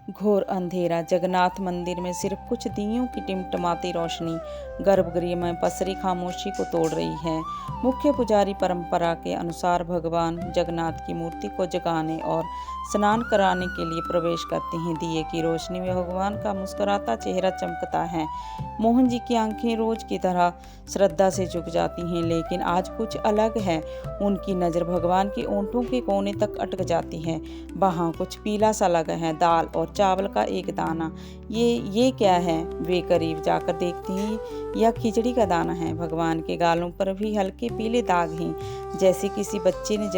घोर अंधेरा। जगन्नाथ मंदिर में सिर्फ कुछ दियों की टिमटिमाती रोशनी गर्भगृह में पसरी खामोशी को तोड़ रही है। मुख्य पुजारी परंपरा के अनुसार भगवान जगन्नाथ की मूर्ति को जगाने और स्नान कराने के लिए प्रवेश करते हैं। दिए की रोशनी में भगवान का मुस्कुराता चेहरा चमकता है। मोहन जी की आंखें रोज की तरह श्रद्धा से झुक जाती हैं, लेकिन आज कुछ अलग है। उनकी नज़र भगवान के ओंठों के कोने तक अटक जाती है। वहाँ कुछ पीला सा लगा है, दाल और चावल का एक दाना। ये क्या है? वे करीब जाकर देखती हैं, यह खिचड़ी का दाना है। भगवान के गालों पर भी हल्के पीले दाग हैं, जैसे किसी बच्चे ने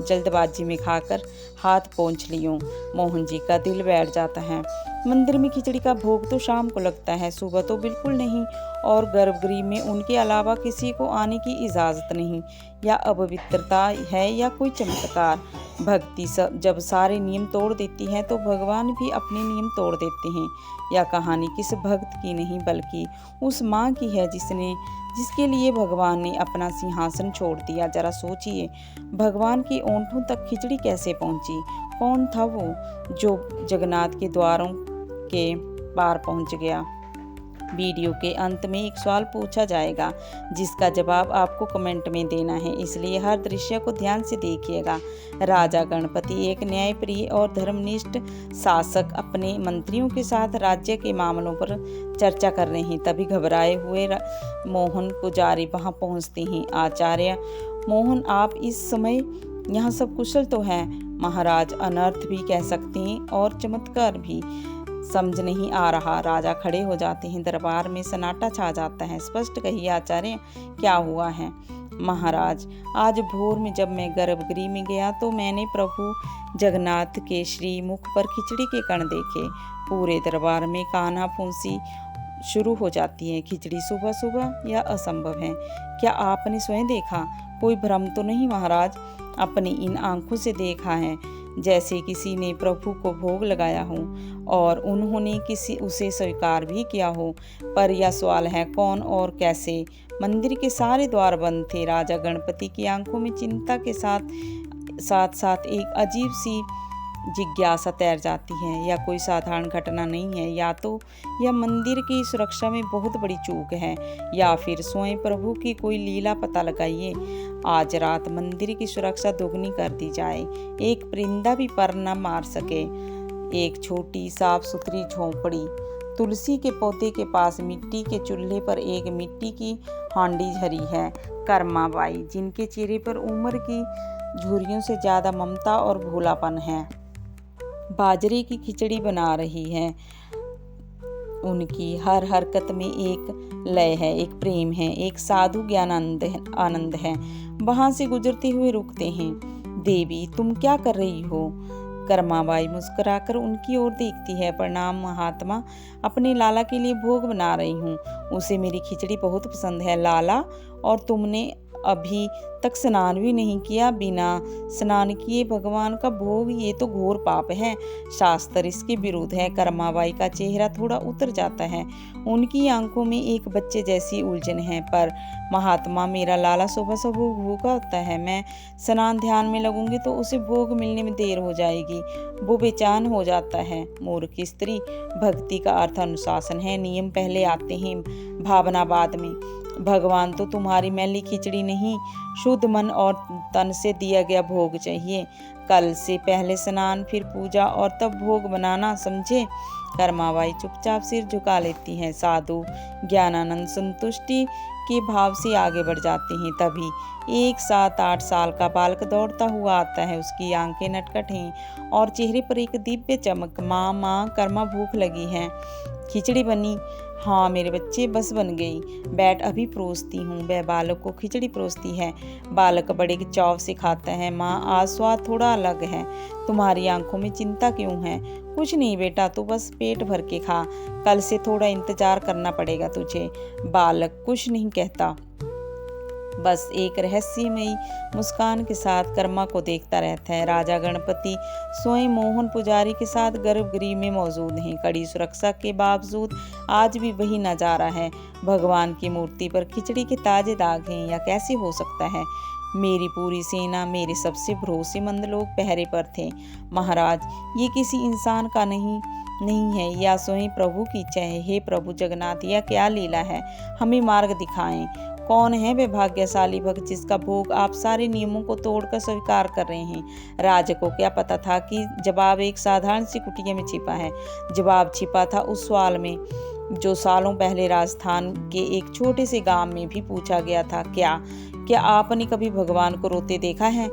जल्दबाजी में खाकर हाथ पोंछ लियो। मोहन जी का दिल बैठ जाता है। मंदिर में खिचड़ी का भोग तो शाम को लगता है, सुबह तो बिल्कुल नहीं। और गर्भगृह में उनके अलावा किसी को आने की इजाज़त नहीं। या अपवित्रता है या कोई चमत्कार। भक्ति जब सारे नियम तोड़ देती है तो भगवान भी अपने नियम तोड़ देते हैं। यह कहानी किस भक्त की नहीं बल्कि उस माँ की है जिसके लिए भगवान ने अपना सिंहासन छोड़ दिया। जरा सोचिए, भगवान के ओंठों तक खिचड़ी कैसे पहुंची? कौन था वो जो जगन्नाथ के द्वारों के पार पहुंच गया? वीडियो के अंत में एक सवाल पूछा जाएगा, जिसका जवाब आपको कमेंट में देना है, इसलिए हर दृश्य को ध्यान से देखिएगा। राजा गणपति एक न्यायप्रिय और धर्मनिष्ठ शासक अपने मंत्रियों के साथ राज्य के मामलों पर चर्चा कर रहे हैं। तभी घबराए हुए मोहन पुजारी वहां पहुंचते हैं। आचार्य मोहन, आप इस समय यहाँ सब कुशल तो हैं? महाराज, अनर्थ भी कह सकते हैं और चमत्कार भी। समझ नहीं आ रहा। राजा खड़े हो जाते हैं। दरबार में सन्नाटा छा जाता है। स्पष्ट कहिए आचार्य, क्या हुआ है? महाराज, आज भोर में जब मैं गर्भगृह में गया तो मैंने प्रभु जगन्नाथ के श्री मुख पर खिचड़ी के कण देखे। पूरे दरबार में कान्हा फूंसी शुरू हो जाती है। खिचड़ी सुबह सुबह? यह असंभव है। क्या आपने स्वयं देखा? कोई भ्रम तो नहीं महाराज? अपनी इन आंखों से देखा है, जैसे किसी ने प्रभु को भोग लगाया हो और उन्होंने उसे स्वीकार भी किया हो। पर यह सवाल है, कौन और कैसे? मंदिर के सारे द्वार बंद थे। राजा गणपति की आंखों में चिंता के साथ साथ एक अजीब सी जिज्ञासा तैर जाती है। यह कोई साधारण घटना नहीं है। या तो यह मंदिर की सुरक्षा में बहुत बड़ी चूक है, या फिर स्वयं प्रभु की कोई लीला। पता लगाइए। आज रात मंदिर की सुरक्षा दोगुनी कर दी जाए। एक परिंदा भी पर न मार सके। एक छोटी साफ सुथरी झोंपड़ी, तुलसी के पौधे के पास मिट्टी के चूल्हे पर एक मिट्टी की हांडी झरी है। कर्माबाई, जिनके चेहरे पर उम्र की झुर्रियों से ज्यादा ममता और भोलापन है, बाजरे की खिचड़ी बना रही है। उनकी हर हरकत में एक लय है, एक प्रेम है, एक साधु ज्ञान आनंद है। वहां से गुजरते हुए रुकते हैं। देवी, तुम क्या कर रही हो? कर्माबाई मुस्कुराकर उनकी ओर देखती है। प्रणाम महात्मा, अपने लाला के लिए भोग बना रही हूँ। उसे मेरी खिचड़ी बहुत पसंद है। लाला, और तुमने अभी तक स्नान भी नहीं किया? बिना स्नान किए भगवान का भोग, ये तो घोर पाप है। शास्त्र इसके विरुद्ध है। कर्माबाई का चेहरा थोड़ा उतर जाता है। उनकी आंखों में एक बच्चे जैसी उलझन है। पर महात्मा, मेरा लाला सुबह सुबह भूखा होता है। मैं स्नान ध्यान में लगूंगी तो उसे भोग मिलने में देर हो जाएगी। वो बेचैन हो जाता है। मूर्ख स्त्री, भक्ति का अर्थ अनुशासन है। नियम पहले आते हैं, भावना बाद में। भगवान तो तुम्हारी मैली खिचड़ी नहीं, शुद्ध मन और तन से दिया गया भोग चाहिए। कल से पहले स्नान, फिर पूजा और तब भोग बनाना, समझे? कर्माबाई चुपचाप सिर झुका लेती हैं। साधु ज्ञानानंद संतुष्टि के भाव से आगे बढ़ जाते हैं। तभी एक 7-8 साल का बालक दौड़ता हुआ आता है। उसकी आंखें नटखट हैं और चेहरे पर एक दिव्य चमक। माँ, कर्मा, भूख लगी है? खिचड़ी बनी? हाँ मेरे बच्चे, बस बन गई। बैठ, अभी परोसती हूँ। वह बालक को खिचड़ी परोसती है। बालक बड़े चाव से खाता है। माँ, आज स्वाद थोड़ा अलग है। तुम्हारी आंखों में चिंता क्यों है? कुछ नहीं बेटा, तू बस पेट भर के खा। कल से थोड़ा इंतजार करना पड़ेगा तुझे। बालक कुछ नहीं कहता, बस एक रहस्यमयी मुस्कान के साथ कर्मा को देखता रहता है। राजा गणपति स्वयं मोहन पुजारी के साथ गर्भगृह में मौजूद हैं। कड़ी सुरक्षा के बावजूद आज भी वही नजारा है। भगवान की मूर्ति पर खिचड़ी के ताजे दाग हैं। या कैसे हो सकता है? मेरी पूरी सेना, मेरे सबसे भरोसेमंद लोग पहरे पर थे। महाराज, ये किसी इंसान का नहीं, नहीं है, या स्वयं प्रभु की इच्छा है। हे प्रभु जगन्नाथ, यह क्या लीला है, हमें मार्ग दिखाएं। कौन है वे भाग्यशाली भक्त जिसका भोग आप सारे नियमों को तोड़कर स्वीकार कर रहे हैं। राजा को क्या पता था कि जवाब एक साधारण सी कुटिया में छिपा है। जवाब छिपा था उस सवाल में जो सालों पहले राजस्थान के एक छोटे से गांव में भी पूछा गया था। क्या आपने कभी भगवान को रोते देखा है?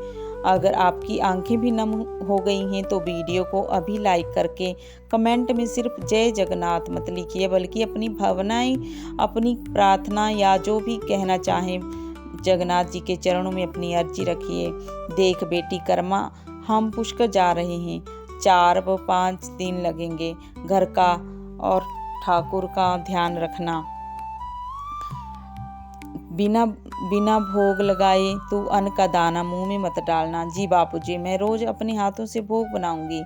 अगर आपकी आंखें भी नम हो गई हैं तो वीडियो को अभी लाइक करके कमेंट में सिर्फ जय जगन्नाथ मत लिखिए, बल्कि अपनी भावनाएं, अपनी प्रार्थना या जो भी कहना चाहें जगन्नाथ जी के चरणों में अपनी अर्जी रखिए। देख बेटी कर्मा, हम पुष्कर जा रहे हैं। 4 व 5 दिन लगेंगे। घर का और ठाकुर का ध्यान रखना। बिना भोग लगाए तू अन्न का दाना मुंह में मत डालना। जी बापूजी, मैं रोज अपने हाथों से भोग बनाऊंगी।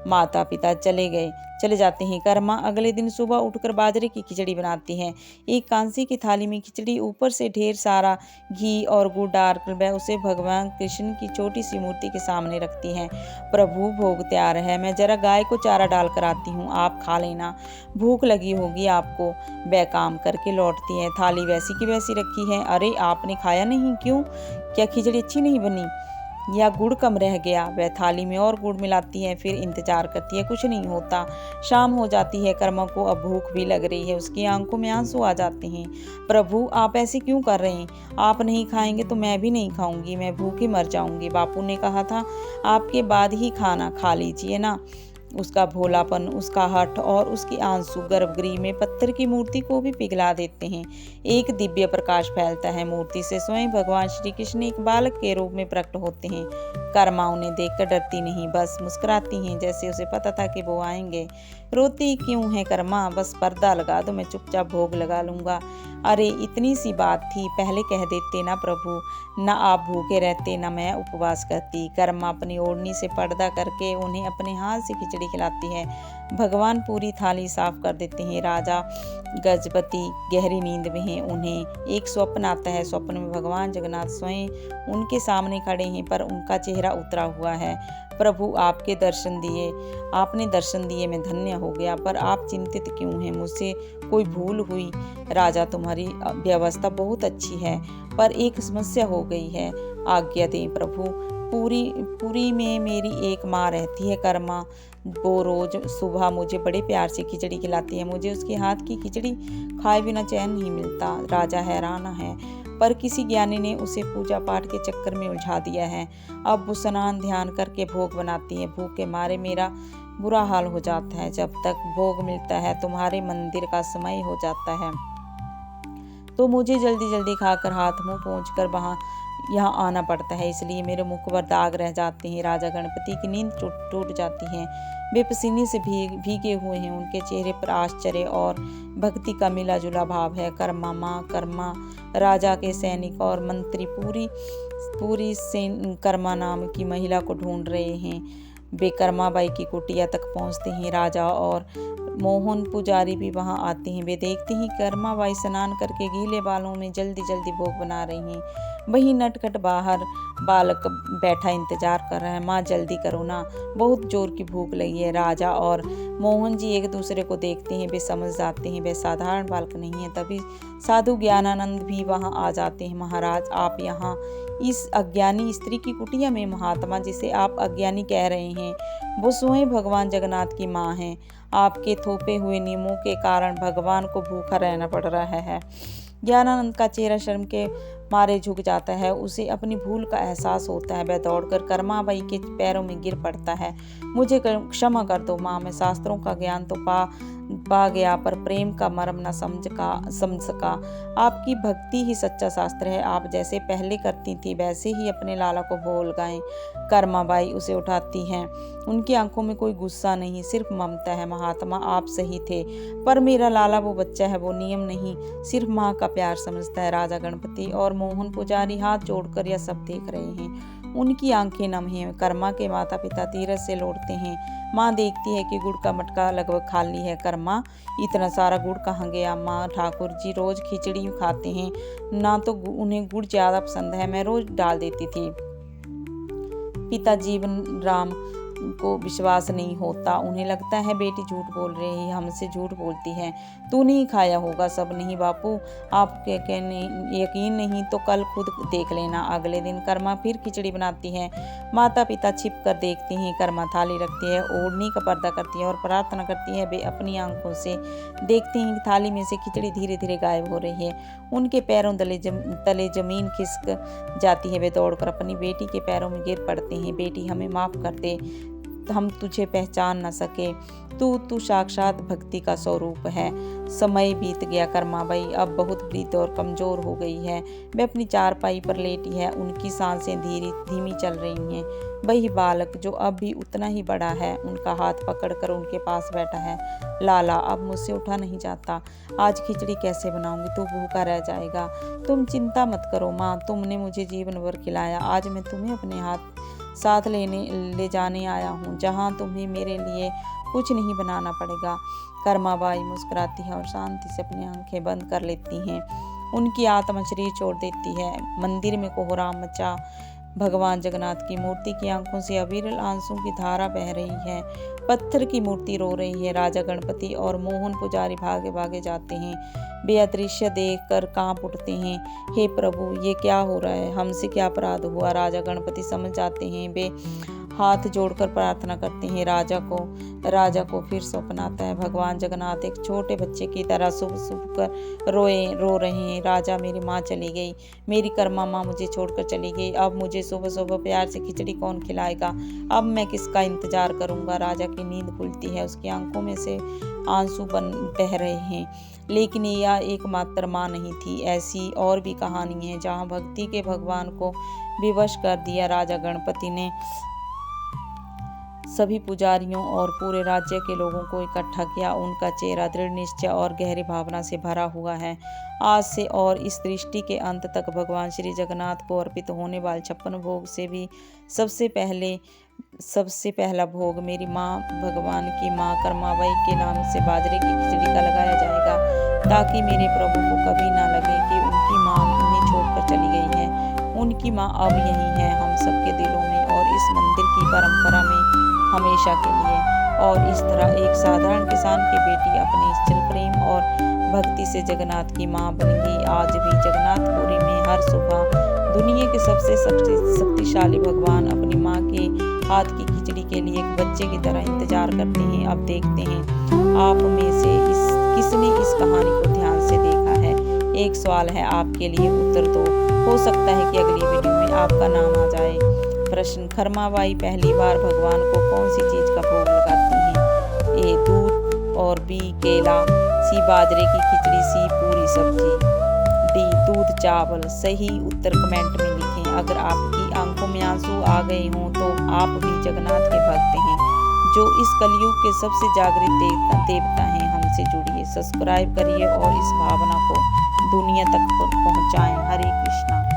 माता पिता चले जाते हैं। कर्मा अगले दिन सुबह उठकर बाजरे की खिचड़ी बनाती है। एक कांसी की थाली में खिचड़ी, ऊपर से ढेर सारा घी और गुड़ डालकर वह उसे भगवान कृष्ण की छोटी सी मूर्ति के सामने रखती है। प्रभु भोग तैयार है, मैं जरा गाय को चारा डालकर आती हूँ, आप खा लेना, भूख लगी होगी आपको। वह काम करके लौटती है। थाली वैसी की वैसी रखी है। अरे आपने खाया नहीं, क्यों? क्या खिचड़ी अच्छी नहीं बनी या गुड़ कम रह गया? वह थाली में और गुड़ मिलाती है, फिर इंतजार करती है, कुछ नहीं होता। शाम हो जाती है। कर्मा को अब भूख भी लग रही है। उसकी आंखों में आंसू आ जाते हैं। प्रभु आप ऐसे क्यों कर रहे हैं? आप नहीं खाएंगे तो मैं भी नहीं खाऊंगी, मैं भूखे मर जाऊंगी। बापू ने कहा था आपके बाद ही खाना, खा लीजिए ना। उसका भोलापन, उसका हठ और उसके आंसू गर्भगृह में पत्थर की मूर्ति को भी पिघला देते हैं। एक दिव्य प्रकाश फैलता है। मूर्ति से स्वयं भगवान श्री कृष्ण एक बालक के रूप में प्रकट होते हैं। कर्मा उन्हें देखकर डरती नहीं, बस मुस्कुराती हैं, जैसे उसे पता था कि वो आएंगे। रोती क्यों है कर्मा? बस पर्दा लगा दो, मैं चुपचाप भोग लगा लूंगा। अरे इतनी सी बात थी, पहले कह देते ना प्रभु, न आप भूखे रहते न मैं उपवास करती। कर्मा अपनी ओढ़नी से पर्दा करके उन्हें अपने हाथ से खिचड़ी खिलाती है। भगवान पूरी थाली साफ कर देते हैं। राजा गजपति गहरी नींद में हैं। उन्हें एक स्वप्न आता है। स्वप्न में भगवान जगन्नाथ स्वयं उनके सामने खड़े हैं, पर उनका चेहरा उतरा हुआ है। प्रभु आपने दर्शन दिए, मैं धन्य हो गया, पर आप चिंतित क्यों हैं? मुझसे कोई भूल हुई? राजा तुम्हारी व्यवस्था बहुत अच्छी है, पर एक समस्या हो गई है। आज्ञा दें प्रभु। पूरी में मेरी एक माँ रहती है कर्मा। वो रोज सुबह मुझे बड़े प्यार से खिचड़ी खिलाती है। मुझे उसके हाथ की खिचड़ी खाए बिना चैन नहीं मिलता। राजा हैरान है, पर किसी ज्ञानी ने उसे पूजा पाठ के चक्कर में उलझा दिया है। अब वो स्नान ध्यान करके भोग बनाती है। भूख के मारे मेरा बुरा हाल हो जाता है। जब तक भोग मिलता है तुम्हारे मंदिर का समय हो जाता है, तो मुझे जल्दी जल्दी खाकर हाथ मुंह पोंछकर यहाँ आना पड़ता है, इसलिए मेरे मुख पर दाग रह जाते हैं। राजा गणपति की नींद टूट जाती है। वे पसीने से भीगे हुए हैं। उनके चेहरे पर आश्चर्य और भक्ति का मिला जुला भाव है। कर्मा राजा के सैनिक और मंत्री पूरी कर्मा नाम की महिला को ढूंढ रहे हैं। वे कर्माबाई की कुटिया तक पहुंचते हैं। राजा और मोहन पुजारी भी वहां आते हैं। वे देखते ही कर्माबाई स्नान करके गीले बालों में जल्दी जल्दी भोग बना रही हैं। वही नटखट बाहर बालक बैठा इंतजार कर रहा है। माँ जल्दी करो ना, बहुत जोर की भूख लगी है। राजा और मोहन जी एक दूसरे को देखते हैं। वे समझ जाते हैं वे साधारण बालक नहीं है। तभी साधु ज्ञानानंद भी वहां आ जाते हैं। महाराज आप यहाँ इस अज्ञानी स्त्री की कुटिया में? महात्मा जिसे आप अज्ञानी कह रहे हैं वो स्वयं भगवान जगन्नाथ की माँ है। आपके थोपे हुए नियमों के कारण भगवान को भूखा रहना पड़ रहा है। ज्ञानानंद का चेहरा शर्म के मारे झुक जाता है। उसे अपनी भूल का एहसास होता है। वह दौड़कर कर्माबाई के पैरों में गिर पड़ता है। मुझे क्षमा कर दो माँ, मैं शास्त्रों का ज्ञान तो पा गया, पर प्रेम का मर्म न समझ सका। आपकी भक्ति ही सच्चा शास्त्र है। आप जैसे पहले करती थी वैसे ही अपने लाला को भूल गए। कर्माबाई उसे उठाती हैं। उनकी आंखों में कोई गुस्सा नहीं, सिर्फ ममता है। महात्मा आप सही थे, पर मेरा लाला वो बच्चा है, वो नियम नहीं, सिर्फ माँ का प्यार समझता है। राजा गणपति और मोहन पुजारी हाथ जोड़कर यह सब देख रहे हैं। उनकी आंखें नम हैं। कर्मा के माता पिता तीरथ से लौटते हैं। माँ देखती है कि गुड़ का मटका लगभग खाली है। कर्मा इतना सारा गुड़ कहाँ गया? माँ ठाकुर जी रोज खिचड़ी खाते हैं ना, तो उन्हें गुड़ ज्यादा पसंद है, मैं रोज डाल देती थी। पिता जीवन राम को विश्वास नहीं होता। उन्हें लगता है बेटी झूठ बोल रही है, हमसे झूठ बोलती है। तू नहीं खाया होगा सब। नहीं बापू, आपके कहने यकीन नहीं तो कल खुद देख लेना। अगले दिन कर्मा फिर खिचड़ी बनाती है। माता पिता छिप कर देखते हैं। कर्मा थाली रखती है, ओढ़नी का पर्दा करती है और प्रार्थना करती है। वे अपनी आंखों से देखते हैं कि थाली में से खिचड़ी धीरे धीरे गायब हो रही है। उनके पैरों तले जमीन खिसक जाती है। वे दौड़कर अपनी बेटी के पैरों में गिर पड़ते हैं। बेटी, हमें माफ कर दे, हम तुझे पहचान न सके। तू साक्षात भक्ति का स्वरूप है। समय बीत गया। कर्माबाई अब बहुत वृद्ध और कमजोर हो गई है। वे अपनी चारपाई पर लेटी है। उनकी सांसें धीमी चल रही हैं। वही बालक जो अब भी उतना ही बड़ा है, उनका हाथ पकड़कर उनके पास बैठा है। लाला, अब मुझसे उठा नहीं जाता। आज खिचड़ी कैसे बनाऊंगी? तू भूखा रह जाएगा। तुम चिंता मत करो माँ, तुमने मुझे जीवन भर खिलाया। आज मैं तुम्हें अपने साथ ले जाने आया हूँ, जहाँ तुम्हें मेरे लिए कुछ नहीं बनाना पड़ेगा। कर्माबाई मुस्कुराती है और शांति से अपनी आंखें बंद कर लेती हैं। उनकी आत्मा शरीर छोड़ देती है। मंदिर में कोहराम मचा। भगवान जगन्नाथ की मूर्ति की आंखों से अविरल आंसू की धारा बह रही है। पत्थर की मूर्ति रो रही है। राजा गणपति और मोहन पुजारी भागे भागे जाते हैं। वे अदृश्य देखकर कांप उठते हैं। हे प्रभु, ये क्या हो रहा है? हमसे क्या अपराध हुआ? राजा गणपति समझ जाते हैं। वे हाथ जोड़कर प्रार्थना करते हैं। राजा को फिर स्वप्न आता है। भगवान जगन्नाथ एक छोटे बच्चे की तरह सुबह सुबह कर रो रहे हैं। राजा, मेरी माँ चली गई, मेरी कर्मा माँ मुझे छोड़कर चली गई। अब मुझे सुबह सुबह प्यार से खिचड़ी कौन खिलाएगा? अब मैं किसका इंतजार करूंगा? राजा की नींद खुलती है। उसकी आंखों में से आंसू बह रहे हैं। लेकिन यह एकमात्र माँ नहीं थी। ऐसी और भी कहानी है जहाँ भक्ति के भगवान को विवश कर दिया। राजा गणपति ने सभी पुजारियों और पूरे राज्य के लोगों को इकट्ठा किया। उनका चेहरा दृढ़ निश्चय और गहरी भावना से भरा हुआ है। आज से और इस सृष्टि के अंत तक भगवान श्री जगन्नाथ को अर्पित होने वाले 56 भोग से भी सबसे पहला भोग मेरी माँ, भगवान की माँ कर्माबाई के नाम से बाजरे की खिचड़ी का लगाया जाएगा, ताकि मेरे प्रभु को कभी ना लगे कि उनकी माँ उन्हें छोड़कर चली गई है। उनकी माँ अब यही है, हम सबके दिलों में और इस मंदिर की परंपरा में हमेशा के लिए। और इस तरह एक साधारण किसान की बेटी अपने निश्चल प्रेम और भक्ति से जगन्नाथ की माँ बन गई। आज भी जगन्नाथपुरी में हर सुबह दुनिया के सबसे शक्तिशाली भगवान अपनी माँ के हाथ की खिचड़ी के लिए एक बच्चे की तरह इंतजार करते हैं। अब देखते हैं आप में से किसने इस कहानी को ध्यान से देखा है। एक सवाल है आपके लिए, उत्तर दो। हो सकता है कि अगली वीडियो में आपका नाम आ जाए। प्रश्न, कर्माबाई पहली बार भगवान को कौन सी चीज का भोग लगाती हैं? ए, दूध और बी, केला। सी, बाजरे की खिचड़ी। सी, पूरी सब्जी। डी, दूध चावल। सही उत्तर कमेंट में लिखें। अगर आपकी आंखों में आंसू आ गए हों तो आप भी जगन्नाथ के भक्त हैं, जो इस कलयुग के सबसे जागृत देवता हैं। हमसे जुड़िए, सब्सक्राइब करिए और इस भावना को दुनिया तक पहुंचाएं। हरे कृष्णा।